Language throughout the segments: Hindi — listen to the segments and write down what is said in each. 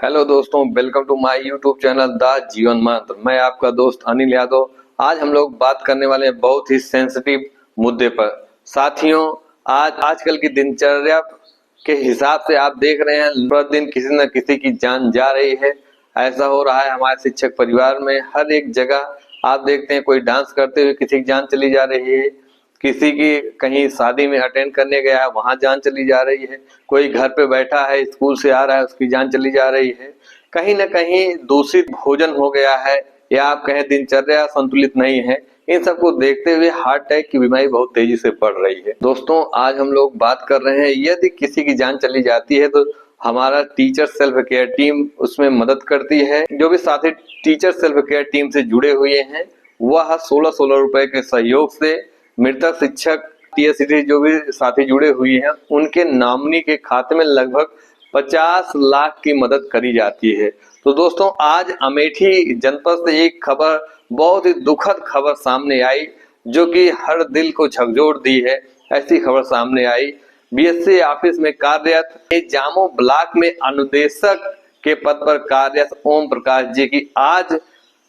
हेलो दोस्तों, welcome to my YouTube channel the Jeevan Mantra. मैं आपका दोस्त अनिल यादव। आज हम लोग बात करने वाले हैं बहुत ही सेंसिटिव मुद्दे पर। साथियों, आजकल की दिनचर्या के हिसाब से आप देख रहे हैं प्रतिदिन किसी न किसी की जान जा रही है। ऐसा हो रहा है हमारे शिक्षक परिवार में। हर एक जगह आप देखते हैं कोई डांस करते हुए किसी की जान चली जा रही है, किसी की कहीं शादी में अटेंड करने गया है वहां जान चली जा रही है, कोई घर पे बैठा है स्कूल से आ रहा है उसकी जान चली जा रही है। कहीं ना कहीं दूषित भोजन हो गया है या आप कहें दिनचर्या संतुलित नहीं है। इन सबको देखते हुए हार्ट अटैक की बीमारी बहुत तेजी से बढ़ रही है। दोस्तों, आज हम लोग बात कर रहे हैं यदि किसी की जान चली जाती है तो हमारा टीचर सेल्फ केयर टीम उसमें मदद करती है। जो भी साथी टीचर सेल्फ केयर टीम से जुड़े हुए हैं वह 16-16 रुपए के सहयोग से मृतक शिक्षक टीएससीटी जो भी साथी जुड़े हुए हैं उनके नॉमिनी के खाते में लगभग 50 लाख की मदद करी जाती है। तो दोस्तों, आज अमेठी जनपद से एक खबर, बहुत ही दुखद खबर सामने आई जो कि हर दिल को झकझोर दी है। ऐसी खबर सामने आई, बीएससी ऑफिस में कार्यरत जामो ब्लॉक में अनुदेशक के पद पर कार्यरत ओम प्रकाश जी की आज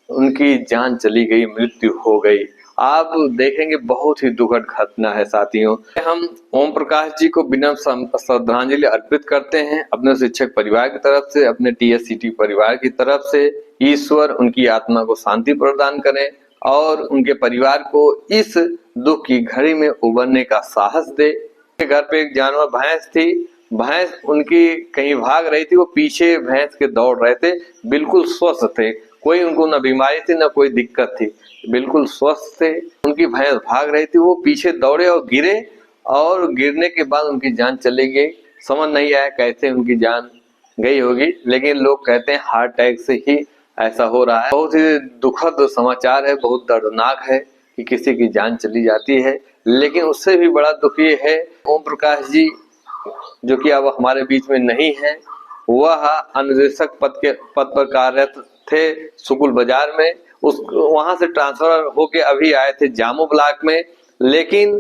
उनकी जान चली गई, मृत्यु हो गई। आप देखेंगे बहुत ही दुखद घटना है। साथियों, हम ओम प्रकाश जी को विनम्र श्रद्धांजलि अर्पित करते हैं अपने शिक्षक परिवार की तरफ से, अपने टीएससीटी परिवार की तरफ से। ईश्वर उनकी आत्मा को शांति प्रदान करें और उनके परिवार को इस दुख की घड़ी में उबरने का साहस दे। घर पे एक जानवर भैंस थी, भैंस उनकी कहीं भाग रही थी, वो पीछे भैंस के दौड़ रहे थे, बिल्कुल स्वस्थ थे, कोई उनको न बीमारी थी न कोई दिक्कत थी, बिल्कुल स्वस्थ थे। उनकी भैंस भाग रही थी, वो पीछे दौड़े और गिरे और गिरने के बाद उनकी जान चली गई। समझ नहीं आया कैसे उनकी जान गई होगी, लेकिन लोग कहते हैं हार्ट अटैक से ही ऐसा हो रहा है। बहुत ही दुखद समाचार है, बहुत दर्दनाक है कि किसी की जान चली जाती है। लेकिन उससे भी बड़ा दुख ये है, ओम प्रकाश जी जो कि अब हमारे बीच में नहीं है, वह अनुदेशक पद पर कार्यरत थे सुकुल बाजार में। उस वहां से ट्रांसफर होके अभी आए थे जामो ब्लॉक में। लेकिन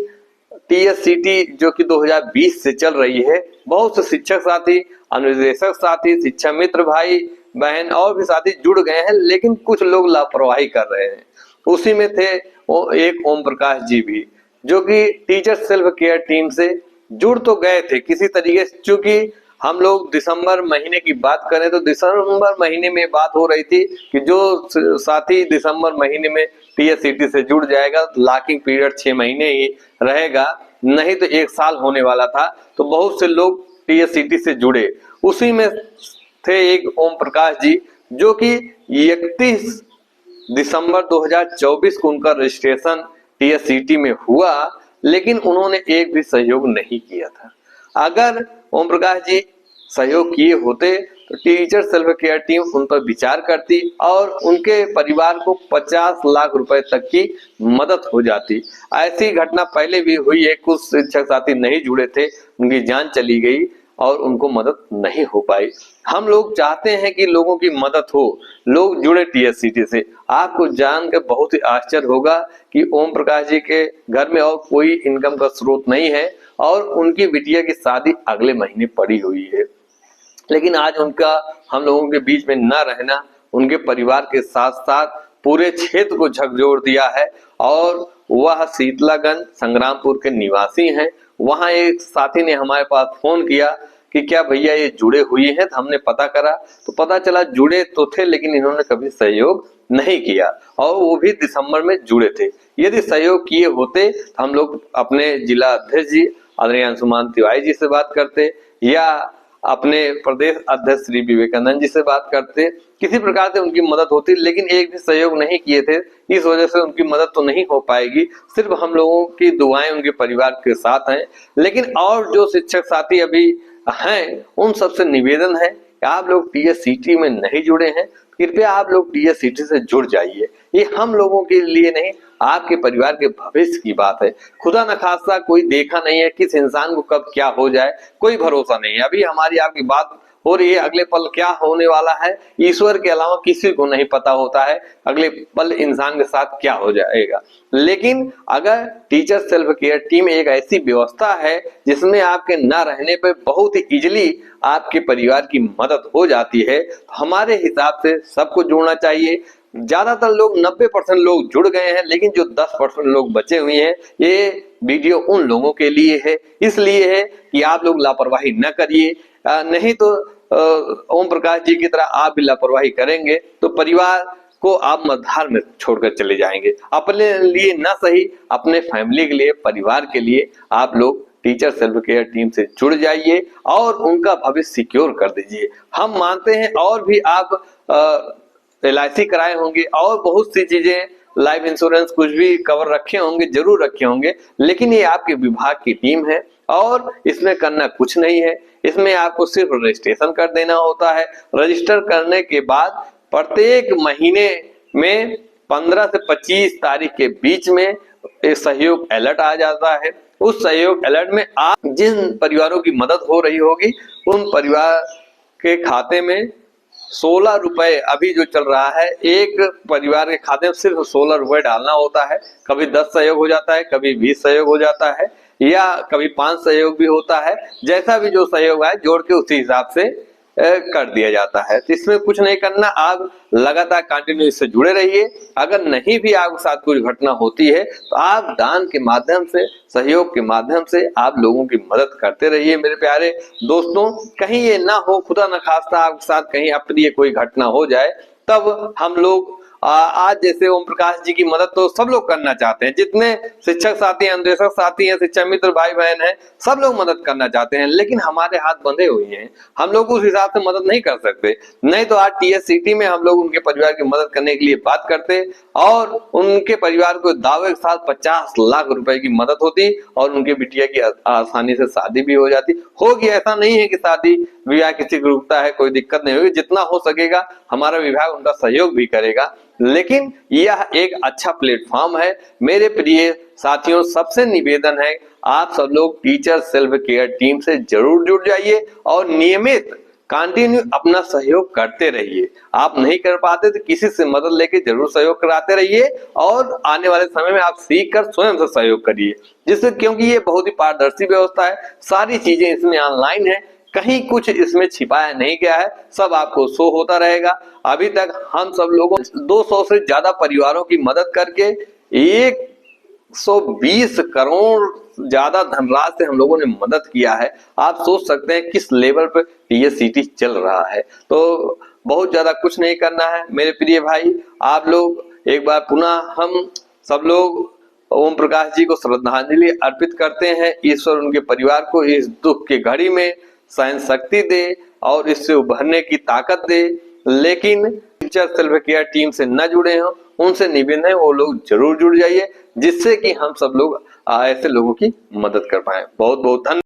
टीएससीटी जो कि 2020 से चल रही है, बहुत से शिक्षक साथी, अनुदेशक साथी, शिक्षा मित्र भाई बहन और भी साथी जुड़ गए हैं, लेकिन कुछ लोग लापरवाही कर रहे हैं। उसी में थे एक ओम प्रकाश जी भी, जो कि टीचर सेल्फ केयर टीम से जुड़ तो गए थे किसी तरीके से। चूंकि हम लोग दिसंबर महीने की बात करें तो दिसंबर महीने में बात हो रही थी कि जो साथी दिसंबर महीने में टीएससीटी से जुड़ जाएगा, लॉकिंग पीरियड 6 महीने ही रहेगा, नहीं तो 1 साल होने वाला था। तो बहुत से लोग टीएससीटी से जुड़े, उसी में थे एक ओम प्रकाश जी, जो कि 31 दिसंबर 2024 को उनका रजिस्ट्रेशन टीएससीटी में हुआ, लेकिन उन्होंने एक भी सहयोग नहीं किया था। अगर ओम प्रकाश जी सहयोग किए होते तो टीचर सेल्फ केयर टीम उन पर विचार करती और उनके परिवार को 50 लाख रुपए तक की मदद हो जाती। ऐसी घटना पहले भी हुई है, कुछ शिक्षक साथी नहीं जुड़े थे, उनकी जान चली गई और उनको मदद नहीं हो पाई। हम लोग चाहते हैं कि लोगों की मदद हो, लोग जुड़े टीएससीटी से। आपको जानकर बहुत ही आश्चर्य होगा कि ओम प्रकाश जी के घर में और कोई इनकम का स्रोत नहीं है और उनकी बिटिया की शादी अगले महीने पड़ी हुई है। लेकिन आज उनका हम लोगों के बीच में न रहना उनके परिवार के साथ साथ पूरे क्षेत्र को झकझोर दिया है। और वह शीतलागंज संग्रामपुर के निवासी हैं। वहां एक साथी ने हमारे पास फोन किया कि क्या भैया ये जुड़े हुए हैं, तो हमने पता करा तो पता चला जुड़े तो थे लेकिन इन्होंने कभी सहयोग नहीं किया और वो भी दिसंबर में जुड़े थे। यदि सहयोग किए होते तो हम लोग अपने जिला अध्यक्ष जी आदरणीय अंशुमान तिवारी जी से बात करते या अपने प्रदेश अध्यक्ष श्री विवेकानंद जी से बात करते, किसी प्रकार से उनकी मदद होती, लेकिन एक भी सहयोग नहीं किए थे। इस वजह से उनकी मदद तो नहीं हो पाएगी। सिर्फ हम लोगों की दुआएं उनके परिवार के साथ हैं। लेकिन और जो शिक्षक साथी अभी हैं उन सबसे निवेदन है कि आप लोग टीएससीटी में नहीं जुड़े हैं, कृपया आप लोग टीएससीटी से जुड़ जाइए। ये हम लोगों के लिए नहीं, आपके परिवार के भविष्य की बात है। खुदा न खास्ता कोई देखा नहीं है किस इंसान को कब क्या हो जाए, कोई भरोसा नहीं है। अभी हमारी आपकी बात और ये अगले पल क्या होने वाला है ईश्वर के अलावा किसी को नहीं पता होता है, अगले पल इंसान के साथ क्या हो जाएगा। लेकिन अगर टीचर सेल्फ केयर टीम एक ऐसी व्यवस्था है जिसमें आपके न रहने पर बहुत ही इजीली आपके परिवार की मदद हो जाती है, तो हमारे हिसाब से सबको जुड़ना चाहिए। ज्यादातर लोग 90% लोग जुड़ गए हैं, लेकिन जो 10% लोग बचे हुए हैं, ये वीडियो उन लोगों के लिए है, इसलिए है कि आप लोग लापरवाही न करिए, नहीं तो ओम प्रकाश जी की तरह आप भी लापरवाही करेंगे तो परिवार को आप मझधार में छोड़कर चले जाएंगे। अपने लिए न सही, अपने फैमिली के लिए, परिवार के लिए आप लोग टीचर सेल्फ केयर टीम से जुड़ जाइए और उनका भविष्य सिक्योर कर दीजिए। हम मानते हैं और भी आप LIC कराए होंगे और बहुत सी चीजें, लाइफ इंश्योरेंस कुछ भी कवर रखे होंगे, जरूर रखे होंगे, लेकिन ये आपके विभाग की टीम है और इसमें करना कुछ नहीं है। इसमें आपको सिर्फ रजिस्ट्रेशन कर देना होता है। रजिस्टर करने के बाद प्रत्येक महीने में 15 से 25 तारीख के बीच में एक सहयोग अलर्ट आ जाता है। उस सहयोग अलर्ट में आप जिन परिवारों की मदद हो रही होगी उन परिवार के खाते में 16 रुपए अभी जो चल रहा है, एक परिवार के खाते में सिर्फ 16 रुपए डालना होता है। कभी 10 सहयोग हो जाता है, कभी 20 सहयोग हो जाता है, या कभी 5 सहयोग भी होता है। जैसा भी जो सहयोग है जोड़ के उसी हिसाब से कर दिया जाता है। तो इसमें कुछ नहीं करना, आप लगातार कंटिन्यू इससे जुड़े रहिए। अगर नहीं भी आपके साथ कोई घटना होती है तो आप दान के माध्यम से, सहयोग के माध्यम से आप लोगों की मदद करते रहिए मेरे प्यारे दोस्तों। कहीं ये ना हो, खुदा न खास्ता आपके साथ कहीं अप्रिय कोई घटना हो जाए, तब हम लोग आज जैसे ओम प्रकाश जी की मदद तो सब लोग करना चाहते हैं, जितने शिक्षक साथी हैं, अन्वेषक साथी हैं, शिक्षा मित्र भाई बहन हैं, सब लोग मदद करना चाहते हैं, लेकिन हमारे हाथ बंधे हुए हैं, हम लोग उस हिसाब से मदद नहीं कर सकते। नहीं तो आज TSCT में हम लोग उनके परिवार की मदद करने के लिए बात करते और उनके परिवार को दावे के साथ 50 लाख रुपए की मदद होती और उनके बिटिया की आसानी से शादी भी हो जाती। होगी, ऐसा नहीं है कि शादी विवाह किसी को रुकता है, कोई दिक्कत नहीं होगी। जितना हो सकेगा हमारा विभाग उनका सहयोग भी करेगा, लेकिन यह एक अच्छा प्लेटफॉर्म है। मेरे प्रिय साथियों, सबसे निवेदन है आप सब लोग टीचर सेल्फ केयर टीम से जरूर जुड़ जाइए और नियमित कंटिन्यू अपना सहयोग करते रहिए। आप नहीं कर पाते तो किसी से मदद लेके जरूर सहयोग कराते रहिए और आने वाले समय में आप सीख कर स्वयं से सहयोग करिए, जिससे, क्योंकि ये बहुत ही पारदर्शी व्यवस्था है, सारी चीजें इसमें ऑनलाइन है, कहीं कुछ इसमें छिपाया नहीं गया है, सब आपको शो होता रहेगा। अभी तक हम सब लोगों 200 से ज्यादा परिवारों की मदद करके 120 करोड़ ज्यादा धनराशि से हम लोगों ने मदद किया है। आप सोच सकते हैं किस लेवल पर TSCT चल रहा है। तो बहुत ज्यादा कुछ नहीं करना है मेरे प्रिय भाई। आप लोग एक बार पुनः हम सब लोग ओम प्रकाश जी को श्रद्धांजलि अर्पित करते हैं। ईश्वर उनके परिवार को इस दुख की घड़ी में सहन शक्ति दे और इससे उभरने की ताकत दे। लेकिन टीचर सेल्फ केयर टीम से न जुड़े हो, उनसे निवेदन है वो लोग जरूर जुड़ जाइए, जिससे कि हम सब लोग ऐसे लोगों की मदद कर पाए। बहुत बहुत धन्यवाद।